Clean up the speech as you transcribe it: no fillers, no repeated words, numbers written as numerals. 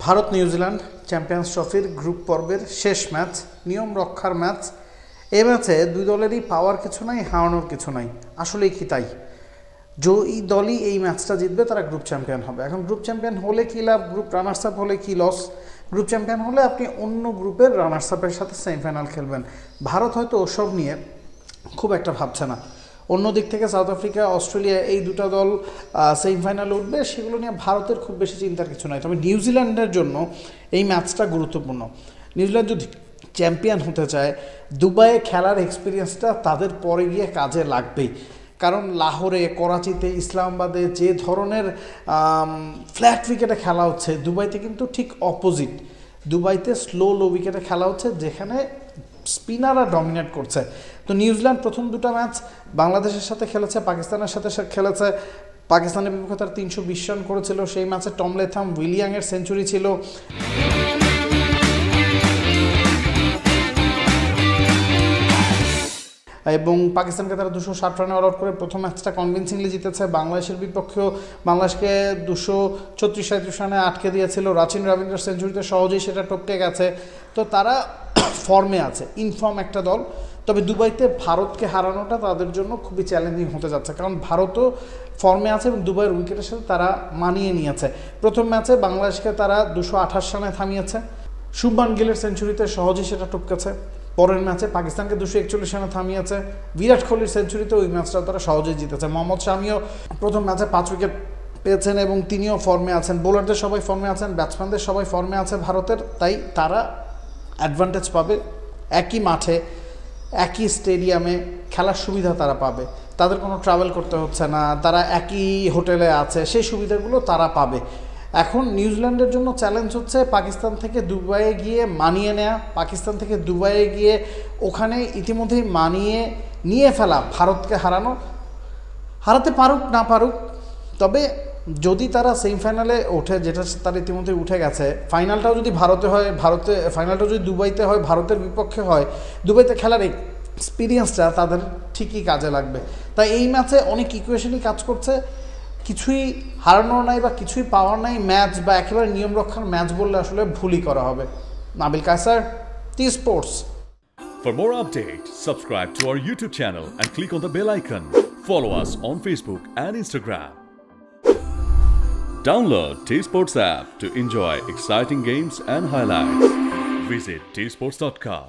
Bharat New Zealand champions ট্রফির group পর্বের শেষ ম্যাচ, নিয়ম রক্ষার ম্যাচ। এই ম্যাচে দুই দলেরই পাওয়ার কিছু নাই, হারানোর কিছু নাই, আসলেই কি তাই? এই দলই এই ম্যাচটা জিতবে তারা গ্রুপ চ্যাম্পিয়ন হবে। এখন গ্রুপ চ্যাম্পিয়ন হলে কী লাভ, গ্রুপ রানার্স আপ হলে কী লস? গ্রুপ চ্যাম্পিয়ন হলে আপনি অন্য গ্রুপের রানার্স আপের সাথে সেমিফাইনাল খেলবেন। ভারত হয়তো ওসব নিয়ে খুব একটা ভাবছে না। অন্য দিক থেকে সাউথ আফ্রিকা, অস্ট্রেলিয়া, এই দুটো দল সেমিফাইনালে উঠবে, সেগুলো নিয়ে ভারতের খুব বেশি চিন্তার কিছু নয়। তবে নিউজিল্যান্ডের জন্য এই ম্যাচটা গুরুত্বপূর্ণ। নিউজিল্যান্ড যদি চ্যাম্পিয়ন হতে চায়, দুবাইয়ে খেলার এক্সপিরিয়েন্সটা তাদের পরে গিয়ে কাজে লাগবেই। কারণ লাহোরে, করাচিতে, ইসলামাবাদে যে ধরনের ফ্ল্যাট উইকেটে খেলা হচ্ছে, দুবাইতে কিন্তু ঠিক অপোজিট। দুবাইতে স্লো উইকেটে খেলা হচ্ছে, যেখানে স্পিনাররা ডমিনেট করছে। তো নিউজিল্যান্ড প্রথম দুটো ম্যাচ বাংলাদেশের সাথে খেলেছে, পাকিস্তানের সাথে খেলেছে। পাকিস্তানের বিপক্ষে তার 320 রান করেছিল। সেই ম্যাচে টম লেথাম, উইলিয়াংয়ের সেঞ্চুরি ছিল। এবং পাকিস্তানকে তারা 260 রানে অল আউট করে প্রথম ম্যাচটা কনভিনসিংলি জিতেছে। বাংলাদেশের বিপক্ষেও বাংলাদেশকে 236-37 রানে আটকে দিয়েছিল। রাচিন রবীন্দ্র সেঞ্চুরিতে সহজেই সেটা টপকে গেছে। তো তারা ফর্মে আছে, ইনফর্ম একটা দল। তবে দুবাইতে ভারতকে হারানোটা তাদের জন্য খুবই চ্যালেঞ্জিং হতে যাচ্ছে, কারণ ভারতও ফর্মে আছে এবং দুবাইয়ের উইকেটের সাথে তারা মানিয়ে নিয়েছে। প্রথম ম্যাচে বাংলাদেশকে তারা 228 রানে থামিয়েছে। শুভমান গিলের সেঞ্চুরিতে সহজেই সেটা টপকেছে। পরের ম্যাচে পাকিস্তানকে 241 রানে থামিয়েছে। বিরাট কোহলির সেঞ্চুরিতে ওই ম্যাচটা তারা সহজেই জিতেছে। মোহাম্মদ শামিও প্রথম ম্যাচে 5 উইকেট পেয়েছেন এবং তিনিও ফর্মে আছেন। বোলারদের সবাই ফর্মে আছেন, ব্যাটসম্যানদের সবাই ফর্মে আছে ভারতের। তাই তারা অ্যাডভান্টেজ পাবে। একই মাঠে, একই স্টেডিয়ামে খেলার সুবিধা তারা পাবে। তাদের কোনো ট্রাভেল করতে হচ্ছে না, তারা একই হোটেলে আছে, সেই সুবিধাগুলো তারা পাবে। এখন নিউজিল্যান্ডের জন্য চ্যালেঞ্জ হচ্ছে পাকিস্তান থেকে দুবাইয়ে গিয়ে মানিয়ে নেওয়া, পাকিস্তান থেকে দুবাইয়ে গিয়ে ওখানে ইতিমধ্যেই মানিয়ে নিয়ে ফেলা, ভারতকে হারাতে পারুক না পারুক। তবে যদি তারা সেমিফাইনালে ওঠে, যেটা তারা ইতিমধ্যে উঠে গেছে, ফাইনালটাও যদি ফাইনালটা যদি দুবাইতে হয়, ভারতের বিপক্ষে হয়, দুবাইতে খেলার এক্সপিরিয়েন্সটা তাদের ঠিকই কাজে লাগবে। তাই এই ম্যাচে অনেক ইকুয়েশনই কাজ করছে। কিছুই হারানোর নাই বা কিছুই পাওয়ার নাই ম্যাচ, বা একেবারে নিয়ম রক্ষার ম্যাচ বললে আসলে ভুলই করা হবে। Nabil Kaiser, T Sports. For more updates, subscribe to our YouTube channel and click on the bell icon. Follow us on Facebook and Instagram. Download T Sports app to enjoy exciting games and highlights. Visit tsports.com.